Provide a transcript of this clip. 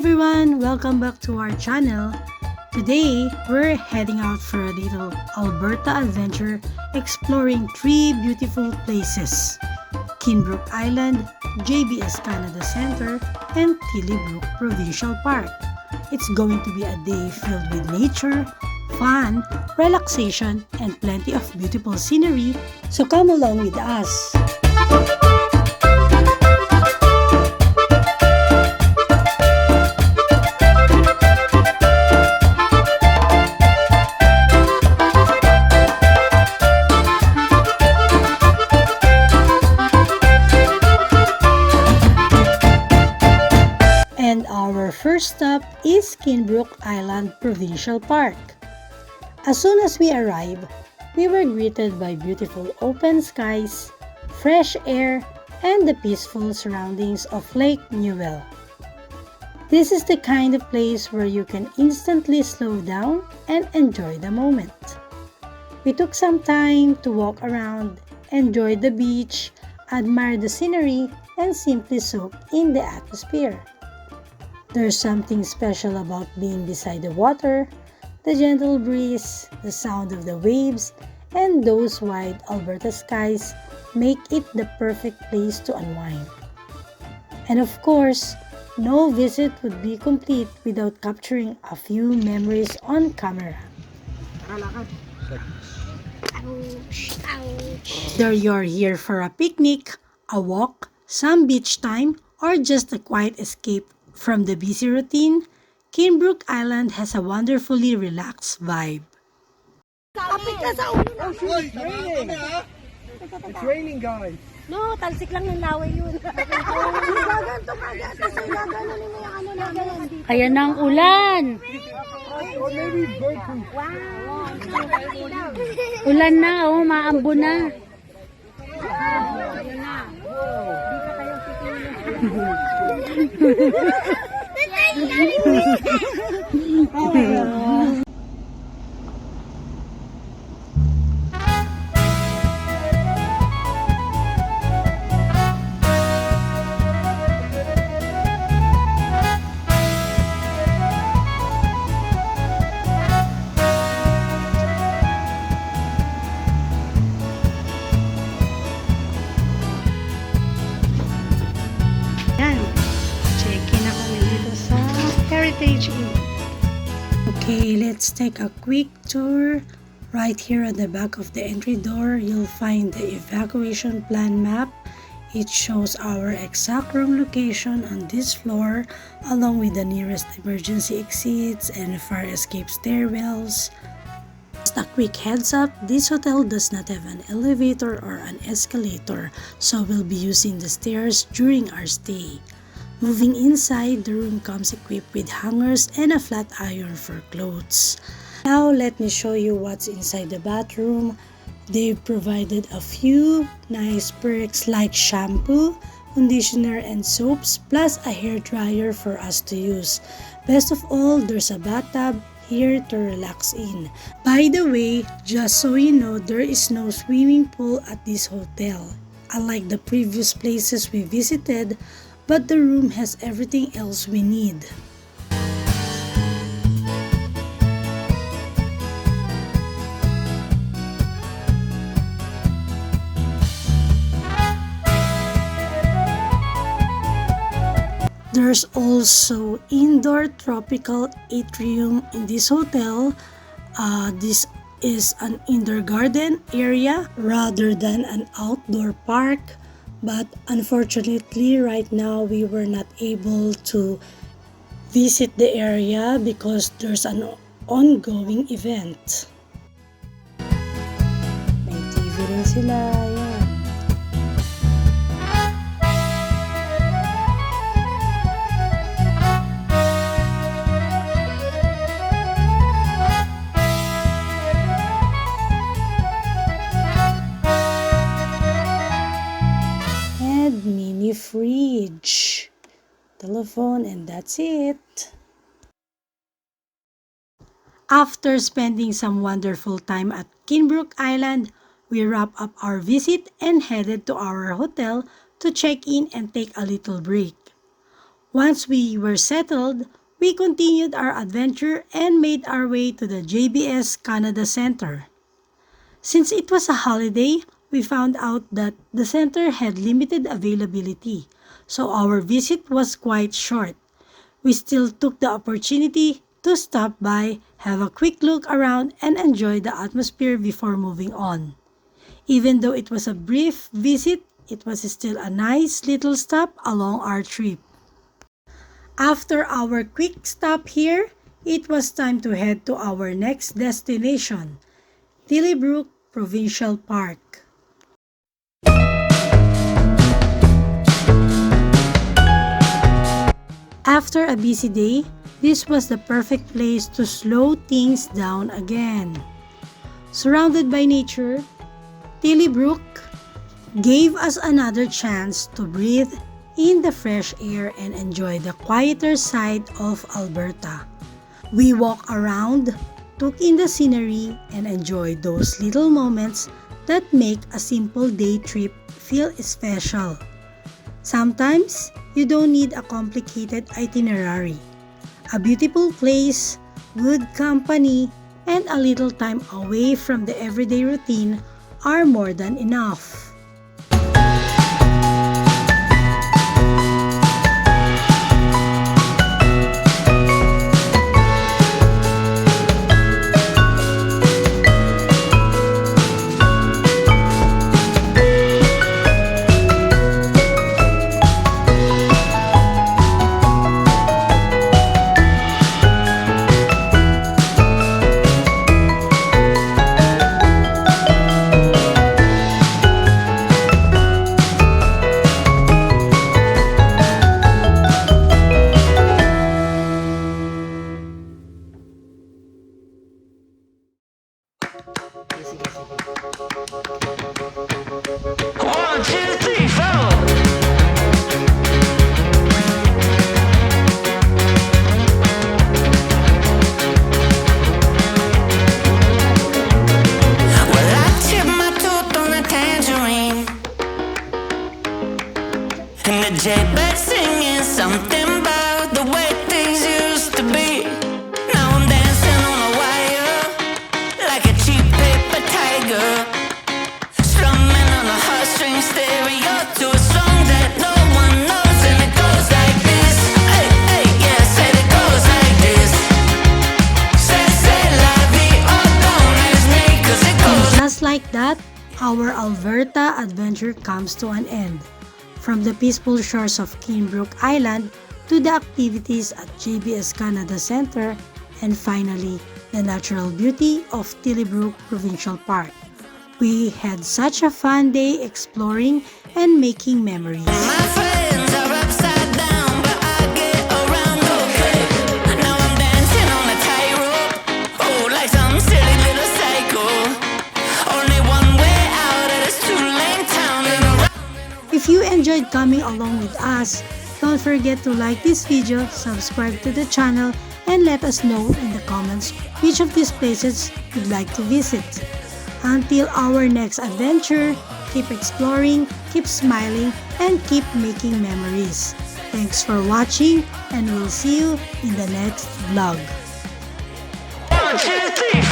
everyone! Welcome back to our channel. Today, we're heading out for a little Alberta adventure exploring three beautiful places: Kinbrook Island, JBS Canada Center, and Tillybrook Provincial Park. It's going to be a day filled with nature, fun, relaxation, and plenty of beautiful scenery, so come along with us. And our first stop is Kinbrook Island Provincial Park. As soon as we arrived, we were greeted by beautiful open skies, fresh air, and the peaceful surroundings of Lake Newell. This is the kind of place where you can instantly slow down and enjoy the moment. We took some time to walk around, enjoy the beach, admire the scenery, and simply soak in the atmosphere. There's something special about being beside the water, the gentle breeze, the sound of the waves, and those wide Alberta skies make it the perfect place to unwind. And of course, no visit would be complete without capturing a few memories on camera. Whether you're here for a picnic, a walk, some beach time, or just a quiet escape from the busy routine, Kinbrook Island has a wonderfully relaxed vibe. It's raining, guys. No, talsik lang ng laway yun. Ayan ang ulan! Or maybe bird-proof. Ulan na, oh, maambo na. Yan, check-in na kami dito sa Heritage Inn. Okay, let's take a quick tour. Right here at the back of the entry door, you'll find the evacuation plan map. It shows our exact room location on this floor, along with the nearest emergency exits and fire escape stairwells. Just a quick heads up, this hotel does not have an elevator or an escalator, so we'll be using the stairs during our stay. Moving inside, the room comes equipped with hangers and a flat iron for clothes. Now let me show you what's inside the bathroom. They've provided a few nice perks like shampoo, conditioner, and soaps, plus a hair dryer for us to use. Best of all, there's a bathtub here to relax in. By the way, just so you know, there is no swimming pool at this hotel, unlike the previous places we visited, but the room has everything else we need. There's also indoor tropical atrium in this hotel. This is an indoor garden area rather than an outdoor park. But unfortunately, right now we were not able to visit the area because there's an ongoing event. May TV rin sila. Yan. Mini fridge, telephone, and that's it. After spending some wonderful time at Kinbrook Island, we wrap up our visit and headed to our hotel to check in and take a little break. Once we were settled, we continued our adventure and made our way to the JBS Canada Center. Since it was a holiday, we found out that the center had limited availability, so our visit was quite short. We still took the opportunity to stop by, have a quick look around, and enjoy the atmosphere before moving on. Even though it was a brief visit, it was still a nice little stop along our trip. After our quick stop here, it was time to head to our next destination, Tillybrook Provincial Park. After a busy day, this was the perfect place to slow things down again. Surrounded by nature, Tillybrook gave us another chance to breathe in the fresh air and enjoy the quieter side of Alberta. We walked around, took in the scenery, and enjoyed those little moments that make a simple day trip feel special. Sometimes, you don't need a complicated itinerary. A beautiful place, good company, and a little time away from the everyday routine are more than enough. One, two, three, four. Well, I tipped my tooth on a tangerine, and the jaybird singing something about the way things used to be. Now I'm dancing on a wire like a cheap paper tiger, strumming on a heartstring stereo to a song that no one knows, and it goes like this. Hey, hey, yeah, said it goes like this. C'est la vie, oh, don't ask me, 'cause it goes. Just like that, our Alberta adventure comes to an end. From the peaceful shores of Kinbrook Island to the activities at JBS Canada Center, and finally, the natural beauty of Tillybrook Provincial Park. We had such a fun day exploring and making memories. My friends are upside down, but I get around okay. Now I'm dancing on a tightrope, oh, like some silly little psycho. Only one way out of this two-lane town, and around. If you enjoyed coming along with us, don't forget to like this video, subscribe to the channel, and let us know in the comments which of these places you'd like to visit. Until our next adventure, keep exploring, keep smiling, and keep making memories. Thanks for watching, and we'll see you in the next vlog. 1, 2, 3, 4.